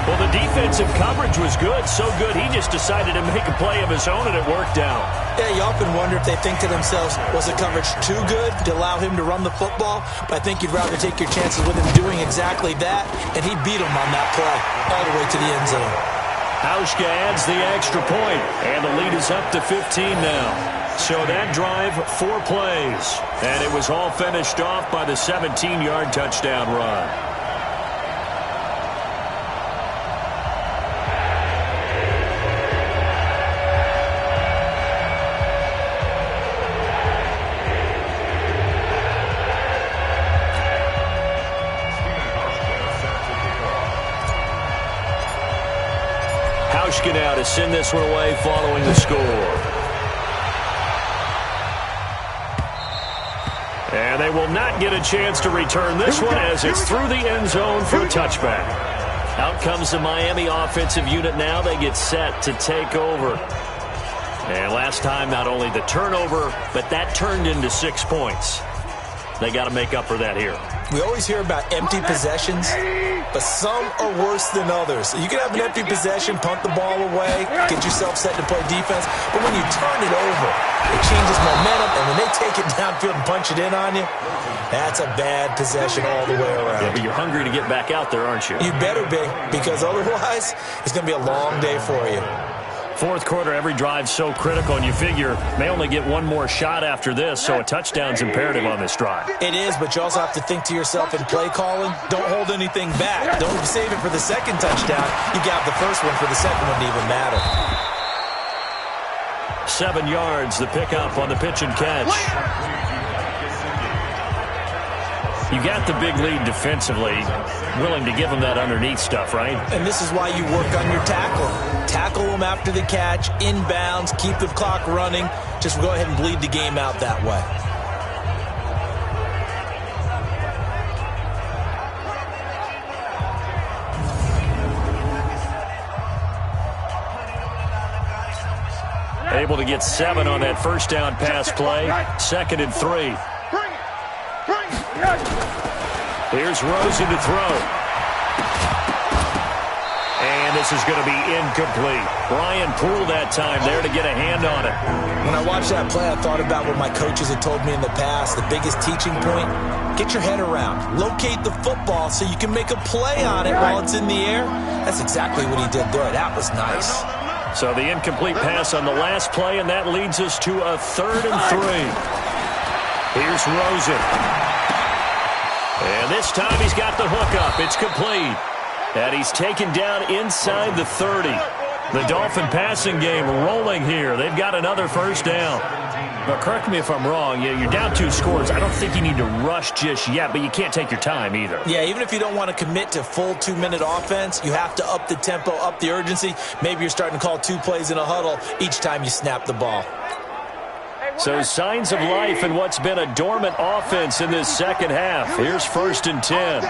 Well, the defensive coverage was good, so good he just decided to make a play of his own, and it worked out. Yeah, you often wonder if they think to themselves, was the coverage too good to allow him to run the football? But I think you'd rather take your chances with him doing exactly that, and he beat him on that play all the way to the end zone. Hauschka adds the extra point, and the lead is up to 15 now. So that drive, 4 plays, and it was all finished off by the 17-yard touchdown run. Mishka now to send this one away following the score. And they will not get a chance to return this one as it's through the end zone for a touchback. Out comes the Miami offensive unit now. They get set to take over. And last time, not only the turnover, but that turned into 6 points. They got to make up for that here. We always hear about empty possessions, but some are worse than others. You can have an empty possession, punt the ball away, get yourself set to play defense, but when you turn it over, it changes momentum, and when they take it downfield and punch it in on you, that's a bad possession all the way around. Yeah, but you're hungry to get back out there, aren't you? You better be, because otherwise, it's going to be a long day for you. Fourth quarter, every drive's so critical, and you figure may only get one more shot after this, so a touchdown's imperative on this drive. It is, but you also have to think to yourself in play calling, don't hold anything back. Don't save it for the second touchdown. You got the first one for the second one to even matter. 7 yards, the pickup on the pitch and catch. You got the big lead defensively, willing to give them that underneath stuff, right? And this is why you work on your tackling. Tackle them after the catch, inbounds, keep the clock running. Just go ahead and bleed the game out that way. Able to get 7 on that first down pass play. 2nd and 3. Here's Rosen to throw. And this is going to be incomplete. Brian Poole that time there to get a hand on it. When I watched that play, I thought about what my coaches had told me in the past. The biggest teaching point, get your head around. Locate the football so you can make a play on it while it's in the air. That's exactly what he did there. That was nice. So the incomplete pass on the last play, and that leads us to a 3rd and 3. Here's Rosen. And this time he's got the hook up. It's complete. And he's taken down inside the 30. The Dolphin passing game rolling here. They've got another first down. Now, correct me if I'm wrong. Yeah, you're down 2 scores. I don't think you need to rush just yet, but you can't take your time either. Yeah, even if you don't want to commit to full 2-minute offense, you have to up the tempo, up the urgency. Maybe you're starting to call 2 plays in a huddle each time you snap the ball. So signs of life in what's been a dormant offense in this second half. Here's 1st and 10.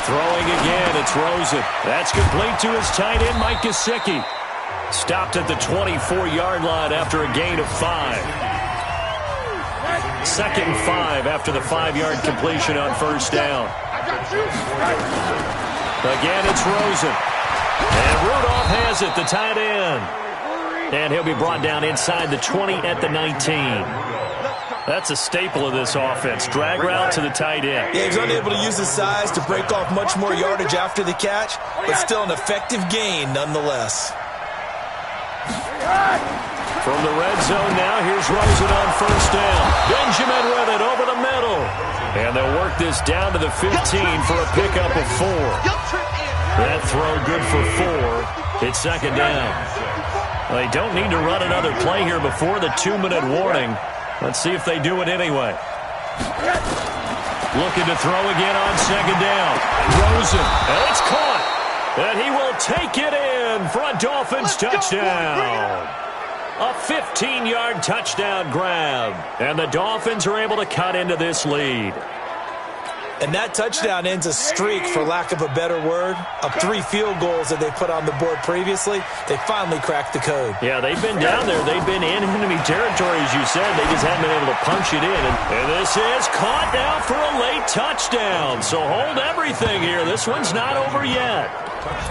Throwing again, it's Rosen. That's complete to his tight end, Mike Gesicki. Stopped at the 24-yard line after a gain of 5. 2nd and 5 after the 5-yard completion on first down. Again, it's Rosen. And Rudolph has it, the tight end. And he'll be brought down inside the 20 at the 19. That's a staple of this offense. Drag route to the tight end. Yeah, he was unable to use his size to break off much more yardage after the catch, but still an effective gain nonetheless. From the red zone now, here's Rosen on first down. Benjamin with it over the middle. And they'll work this down to the 15 for a pickup of 4. That throw good for 4. It's 2nd down. They don't need to run another play here before the 2-minute warning. Let's see if they do it anyway. Looking to throw again on 2nd down. Rosen, and it's caught. And he will take it in for a Dolphins touchdown. A 15-yard touchdown grab. And the Dolphins are able to cut into this lead. And that touchdown ends a streak, for lack of a better word, of 3 field goals that they put on the board previously. They finally cracked the code. Yeah, they've been down there. They've been in enemy territory, as you said. They just haven't been able to punch it in. And this is caught now for a late touchdown. So hold everything here. This one's not over yet.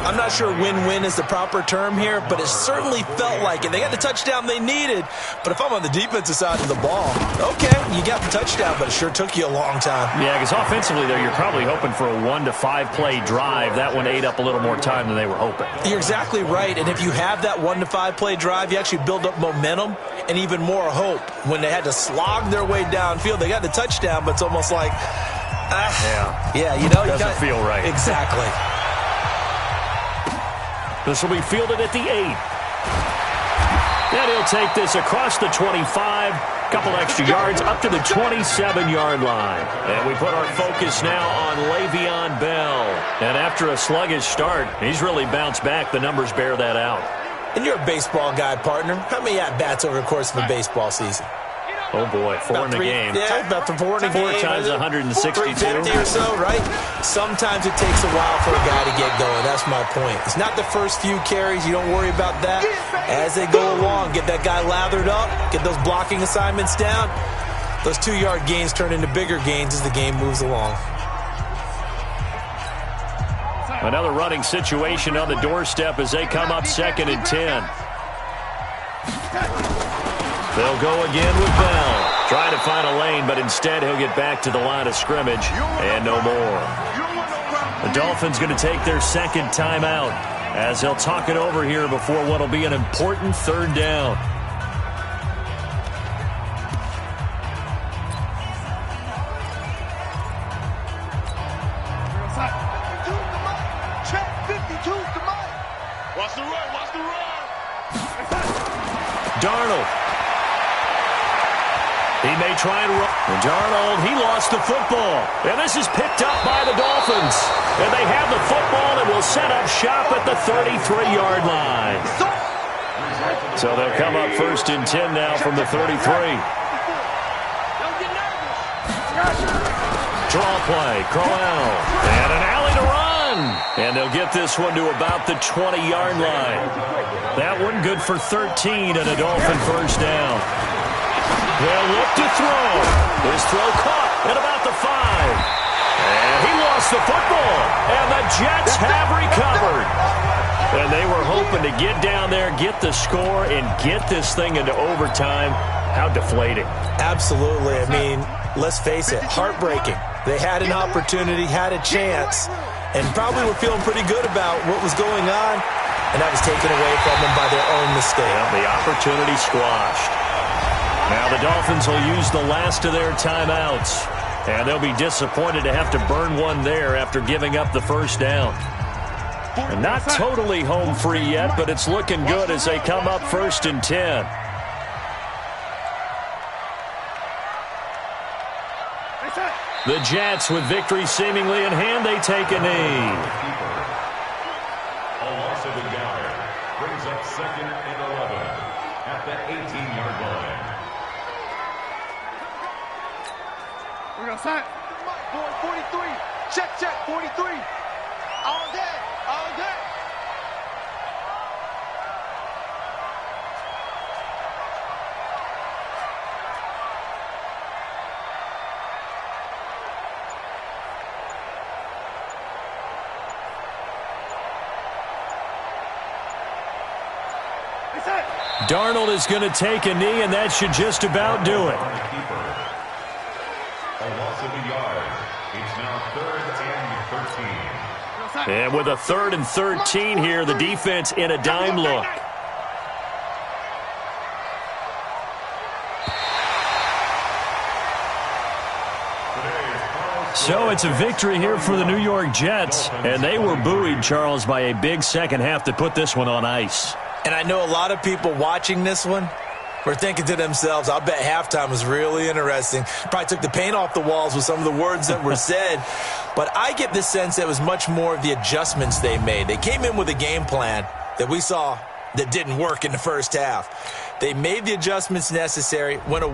I'm not sure win-win is the proper term here, but it certainly felt like it. They got the touchdown they needed, but if I'm on the defensive side of the ball, okay, you got the touchdown, but it sure took you a long time. Yeah, because offensively, though, you're probably hoping for a 1 to 5 play drive. That one ate up a little more time than they were hoping. You're exactly right, and if you have that 1 to 5 play drive, you actually build up momentum and even more hope. When they had to slog their way downfield, they got the touchdown, but it's almost like, yeah, you know, doesn't feel right. Exactly. This will be fielded at the 8. And he'll take this across the 25, couple extra yards up to the 27-yard line. And we put our focus now on Le'Veon Bell. And after a sluggish start, he's really bounced back. The numbers bear that out. And you're a baseball guy, partner. How many at-bats over the course of a baseball season? Oh, boy, four in a game. Yeah, about four in a game. 4 times 162. 350 or so, right? Sometimes it takes a while for a guy to get going. That's my point. It's not the first few carries. You don't worry about that. As they go along, get that guy lathered up, get those blocking assignments down. Those 2-yard gains turn into bigger gains as the game moves along. Another running situation on the doorstep as they come up 2nd and 10. They'll go again with Bell. Trying to find a lane, but instead he'll get back to the line of scrimmage and no more. The Dolphins going to take their 2nd timeout as they'll talk it over here before what will be an important 3rd down. Watch the run, watch the run. Darnold. He may try and run. Darnold, he lost the football. And this is picked up by the Dolphins. And they have the football and will set up shop at the 33-yard line. So they'll come up 1st and 10 now from the 33. Draw play, Crowell. And an alley to run. And they'll get this one to about the 20-yard line. That one good for 13 and a Dolphin 1st down. They'll look to throw. His throw caught at about the 5. And he lost the football. And the Jets have recovered. And they were hoping to get down there, get the score, and get this thing into overtime. How deflating. Absolutely. I mean, let's face it, heartbreaking. They had an opportunity, had a chance, and probably were feeling pretty good about what was going on, and that was taken away from them by their own mistake. Yeah, the opportunity squashed. Now the Dolphins will use the last of their timeouts, and they'll be disappointed to have to burn one there after giving up the 1st down. And not totally home free yet, but it's looking good as they come up 1st and 10. The Jets, with victory seemingly in hand, they take a knee. A loss of a yard brings up 2nd and 11 at the 18-yard line. We're going to sign. Boy, 43. Check, 43. All day, all day. Darnold is going to take a knee, and that should just about do it. A loss of a yard. It's now 3rd and 13. And with a 3rd and 13 here, the defense in a dime look. So it's a victory here for the New York Jets, and they were buoyed, Charles, by a big second half to put this one on ice. And I know a lot of people watching this one were thinking to themselves, I'll bet halftime was really interesting. Probably took the paint off the walls with some of the words that were said. But I get the sense that it was much more of the adjustments they made. They came in with a game plan that we saw that didn't work in the first half. They made the adjustments necessary, went away.